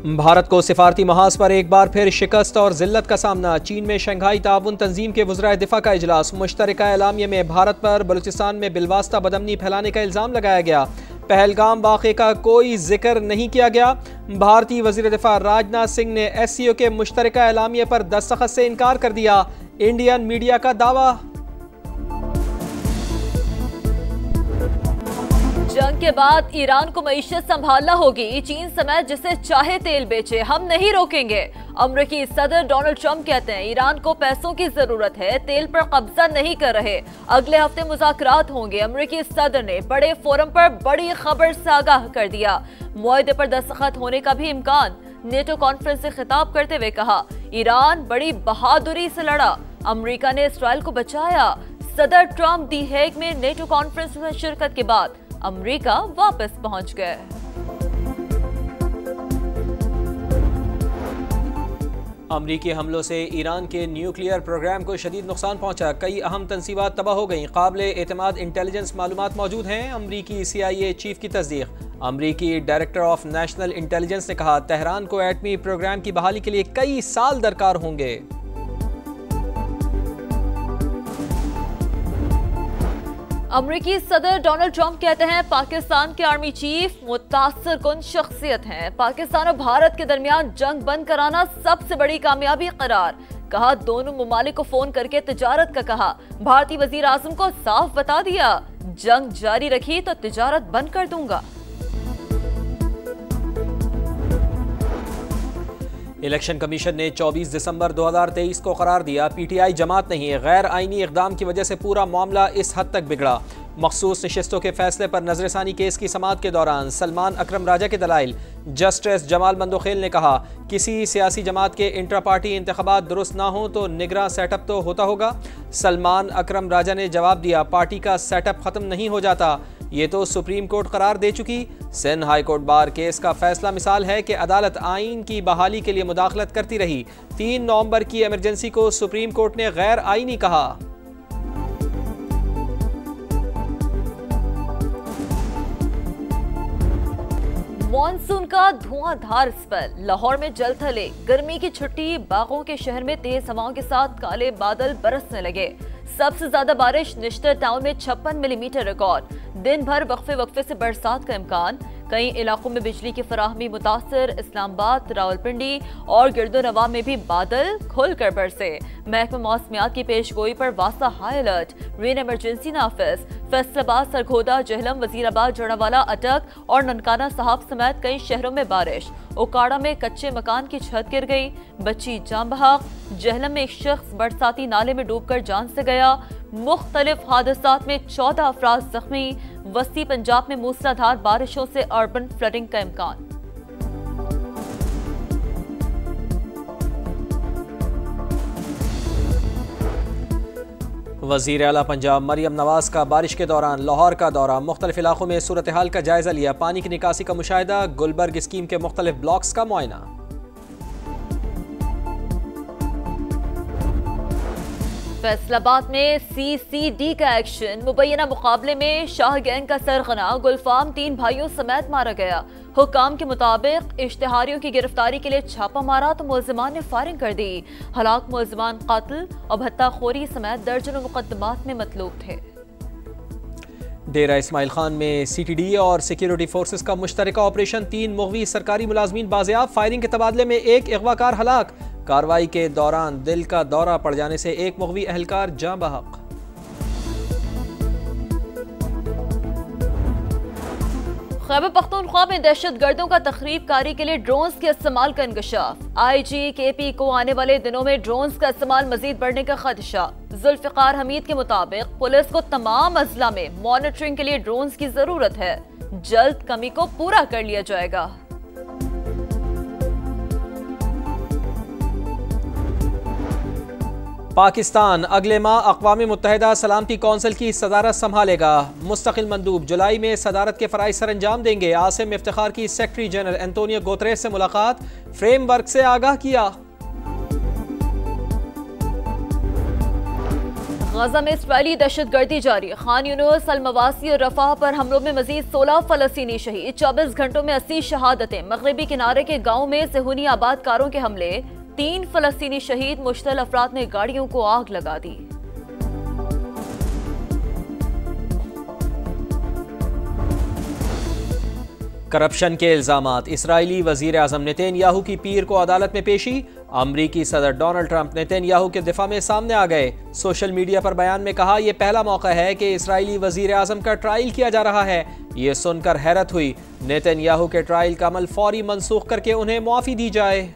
भारत को सिफारती महाज पर एक बार फिर शिकस्त और जिल्लत का सामना। चीन में शंघाई ताउन तंजीम के वज़राए दिफा का इजलास। मुश्तरका एलामिया में भारत पर बलूचिस्तान में बिलवास्ता बदअमनी फैलाने का इल्ज़ाम लगाया गया। पहलगाम वाक़े का कोई जिक्र नहीं किया गया। भारतीय वज़ीर दिफा राजनाथ सिंह ने SCO के मुश्तरका एलामिया पर दस्तखत से इनकार कर दिया। इंडियन मीडिया का दावा। जंग के बाद ईरान को मईशत संभालना होगी। चीन समेत जिसे चाहे तेल बेचे, हम नहीं रोकेंगे। अमेरिकी सदर डोनाल्ड ट्रंप कहते हैं ईरान को पैसों की जरूरत है, तेल पर कब्जा नहीं कर रहे। अगले हफ्ते मुज़ाकरात होंगे। अमेरिकी सदर ने बड़े फोरम पर बड़ी खबर से आगाह कर दिया। मुआहदे पर दस्तखत होने का भी इम्कान। नेटो कॉन्फ्रेंस से खिताब करते हुए कहा, ईरान बड़ी बहादुरी से लड़ा, अमेरिका ने इसराइल को बचाया। सदर ट्रंप दी हेग में नेटो कॉन्फ्रेंस में शिरकत के बाद अमेरिका वापस पहुंच गए। अमरीकी हमलों से ईरान के न्यूक्लियर प्रोग्राम को शदीद नुकसान पहुंचा। कई अहम तंसीबात तबाह हो गईं। काबिले एतमाद इंटेलिजेंस मालूमात मौजूद हैं। अमरीकी CIA चीफ की तस्दीक। अमरीकी डायरेक्टर ऑफ नेशनल इंटेलिजेंस ने कहा, तेहरान को एटमी प्रोग्राम की बहाली के लिए कई साल दरकार होंगे। अमेरिकी सदर डोनाल्ड ट्रंप कहते हैं पाकिस्तान के आर्मी चीफ मुतासर कुन शख्सियत हैं। पाकिस्तान और भारत के दरमियान जंग बंद कराना सबसे बड़ी कामयाबी करार। कहा, दोनों मुमालिक को फोन करके तिजारत का कहा। भारतीय वजीर आजम को साफ बता दिया, जंग जारी रखी तो तिजारत बंद कर दूंगा। इलेक्शन कमीशन ने 24 दिसंबर 2023 को करार दिया। PTI जमात नहीं है। गैर आईनी इकदाम की वजह से पूरा मामला इस हद तक बिगड़ा। मखसूस नशिस्तों के फैसले पर नजरसानी केस की समाअत के दौरान सलमान अकरम राजा के दलाइल। जस्टिस जमाल मंदोखेल ने कहा, किसी सियासी जमात के इंट्रा पार्टी इंतखाबात दुरुस्त ना हो तो निगरां सेटअप तो होता होगा। सलमान अकरम राजा ने जवाब दिया, पार्टी का सेटअप खत्म नहीं हो जाता, ये तो सुप्रीम कोर्ट करार दे चुकी। Sindh high court bar case का फैसला मिसाल है कि अदालत आइन की बहाली के लिए मुदाखलत करती रही। 3 नवंबर की इमरजेंसी को सुप्रीम कोर्ट ने गैर आइनी कहा। मॉनसून का धुआंधार स्पेल। लाहौर में जल थले। गर्मी की छुट्टी। बागों के शहर में तेज हवाओं के साथ काले बादल बरसने लगे। सबसे ज्यादा बारिश निश्तर टाउन में 56 मिलीमीटर रिकॉर्ड। दिन भर वक्फे वक्फे से बरसात का इम्कान। कई इलाकों में बिजली की फराहमी मुतासर। इस्लामाबाद, रावलपिंडी और गिरदोनवा में भी बादल खुलकर बरसे। महकमा मौसमियात की पेशगोई पर वास्ता हाई अलर्ट। रेन इमरजेंसी नाफिज। फैसलाबाद, सरगोदा, जहलम, वजीराबाद, जड़ावाला, अटक और ननकाना साहब समेत कई शहरों में बारिश। ओकाड़ा में कच्चे मकान की छत गिर गई, बच्ची जान बहक। जहलम में एक शख्स बरसाती नाले में डूबकर जान से गया। मुख्तलिफ हादसात में 14 अफराद जख्मी। वस्ती पंजाब में मूसलाधार बारिशों से अर्बन फ्लडिंग का इम्कान। वज़ीर आला पंजाब मरियम नवाज का बारिश के दौरान लाहौर का दौरा। मुख्तलिफ इलाकों में सूरत हाल का जायजा लिया। पानी की निकासी का मुशाहिदा। गुलबर्ग स्कीम के मुख्तलिफ ब्लॉक्स का मुआयना। फैसलाबाद में CCD का एक्शन। मुबैना मुकाबले में शाह गैंग का सरगना गुलफाम 3 भाइयों समेत मारा गया। हुकाम के मुताबिक इश्तिहारियों की गिरफ्तारी के लिए छापा मारा तो मुलजिमान ने फायरिंग कर दी। हलाक मुलजिमान कातिल और भत्ताखोरी समेत दर्जनों मुकदमात में मतलूब थे। डेरा इस्माइल खान में CTD और सिक्योरिटी फोर्सेस का मुश्तरका ऑपरेशन। 3 मुग़वी सरकारी मुलाजमीन बाजियाब। फायरिंग के तबादले में एक अगवाकार हलाक। कार्रवाई के दौरान दिल का दौरा पड़ जाने से एक मुग़वी अहलकार जाँ बहक। खैबर पख्तूनख्वा में दहशत गर्दों का तखरीब कारी के लिए ड्रोन्स के इस्तेमाल का इंकशाफ। IG KP को आने वाले दिनों में ड्रोन्स का इस्तेमाल मजीद बढ़ने का खदशा। जुल्फ़िकार हमीद के मुताबिक पुलिस को तमाम अजला में मॉनिटरिंग के लिए ड्रोन्स की जरूरत है। जल्द कमी को पूरा कर लिया जाएगा। पाकिस्तान अगले माह अक़वाम मुत्तहिदा सलामती कौंसिल की सदारत संभालेगा। मुस्तकिल मंदूब जुलाई में सदारत के फ़राइज़ सर अंजाम देंगे। आसिम इफ्तिखार की सेक्रेटरी जनरल एंटोनियो गुतरेस से मुलाकात। फ्रेमवर्क से आगाह किया। गजा में इस्राईली दहशतगर्दी जारी। खान यूनिस, अल मवासी और रफाह पर हमलों में मजीद 16 फलस्तीनी शहीद। 24 घंटों में 80 शहादतें। मगरबी किनारे के गाँव में सेहूनी आबादकारों के हमले, 3 फलस्तीनी शहीद। मुश्तल अफराद ने गाड़ियों को आग लगा दी। करप्शन के इल्जामात। इस्राईली वजीर आजम नेतन्याहू की पीर को अदालत में पेशी। अमरीकी सदर डोनाल्ड ट्रंप नेतन्याहू के दिफा में सामने आ गए। सोशल मीडिया पर बयान में कहा, यह पहला मौका है कि इस्राईली वजीर आजम का ट्रायल किया जा रहा है। ये सुनकर हैरत हुई। नेतन्याहू के ट्रायल का अमल फौरी मनसूख करके उन्हें मुआफी दी जाए।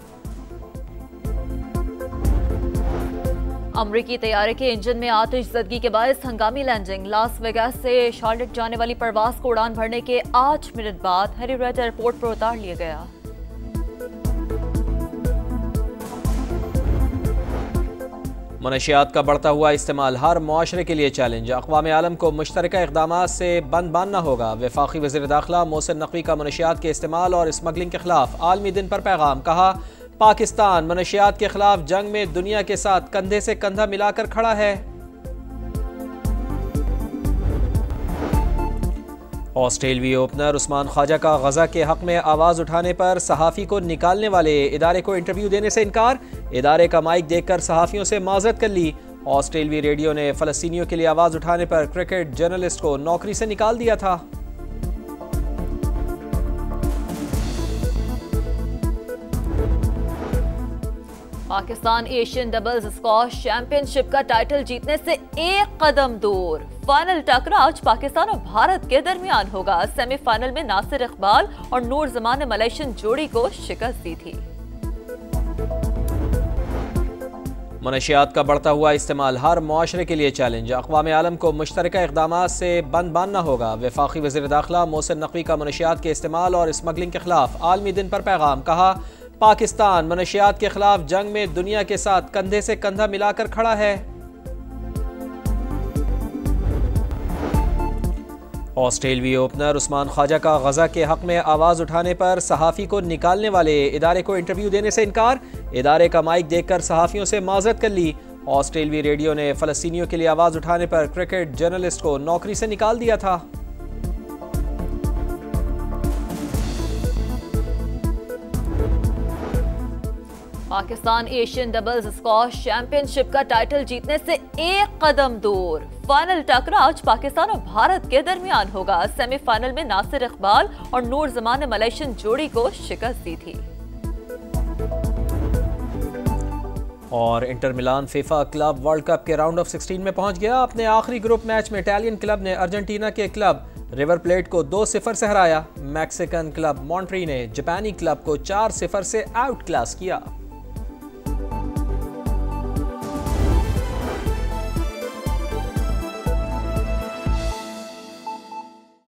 अमरीकी तैयारे के इंजन में आतिशज़दगी के बायस हंगामी लैंडिंग। लास वेगास से शार्लेट जाने वाली परवाज को उड़ान भरने के 8 मिनट बाद हैरी रेड एयरपोर्ट पर उतार लिया गया। मनशियात का बढ़ता हुआ इस्तेमाल हर मुआशरे के लिए चैलेंज। अक़वाम आलम को मुश्तरका इक़दामात से बंद बांधना होगा। वफाकी वज़ीर दाखिला मोहसिन नकवी का मनशियात के इस्तेमाल और स्मगलिंग के खिलाफ आलमी दिन पर पैगाम। कहा, पाकिस्तान मनशियात के खिलाफ जंग में दुनिया के साथ कंधे से कंधा मिलाकर खड़ा है। ऑस्ट्रेलवी ओपनर उस्मान ख्वाजा का गजा के हक में आवाज़ उठाने पर सहाफ़ी को निकालने वाले इदारे को इंटरव्यू देने से इनकार। इदारे का माइक देखकर सहाफ़ियों से माज़रत कर ली। ऑस्ट्रेलवी रेडियो ने फ़लस्तीनियों के लिए आवाज़ उठाने पर क्रिकेट जर्नलिस्ट को नौकरी से निकाल दिया था। Pakistan Asian doubles squash championship का टाइटल जीतने से एक कदम दूर। फाइनल टक्कर आज पाकिस्तान और भारत के दरमियान होगा। सेमीफाइनल में नासिर इकबाल और नूर जमान ने मलेशियन जोड़ी को शिकस्त दी थी। मनशियात का बढ़ता हुआ इस्तेमाल हर मुआशरे के लिए चैलेंज। अक़वाम आलम को मुश्तरका इक़दामात से बंद बांधना होगा। वफाकी वज़ीर दाखिला मोहसिन नकवी का मनशियात के इस्तेमाल और स्मगलिंग के खिलाफ आलमी दिन पर पैगाम। कहा, पाकिस्तान मनशियात के खिलाफ जंग में दुनिया के साथ कंधे से कंधा मिलाकर खड़ा है। ऑस्ट्रेलवी ओपनर उस्मान ख्वाजा का गजा के हक में आवाज़ उठाने पर सहाफ़ी को निकालने वाले इदारे को इंटरव्यू देने से इनकार। इदारे का माइक देखकर सहाफ़ियों से माज़रत कर ली। ऑस्ट्रेलवी रेडियो ने फ़लस्तीनियों के लिए आवाज़ उठाने पर क्रिकेट जर्नलिस्ट को नौकरी से निकाल दिया था। Pakistan Asian doubles squash championship का टाइटल जीतने से एक कदम दूर। फाइनल टक्कर आज पाकिस्तान और भारत के दरमियान होगा। सेमीफाइनल में नासिर इकबाल और नूर जमान ने मलेशियन जोड़ी को शिकस्त दी थी। और Inter Milan FIFA club world cup के राउंड ऑफ 16 में पहुंच गया। अपने आखिरी ग्रुप मैच में इटालियन क्लब ने अर्जेंटीना के क्लब रिवर प्लेट को 2-0 से हराया। मैक्सिकन क्लब मॉन्ट्री ने जापानी क्लब को 4-0 से आउट क्लास किया।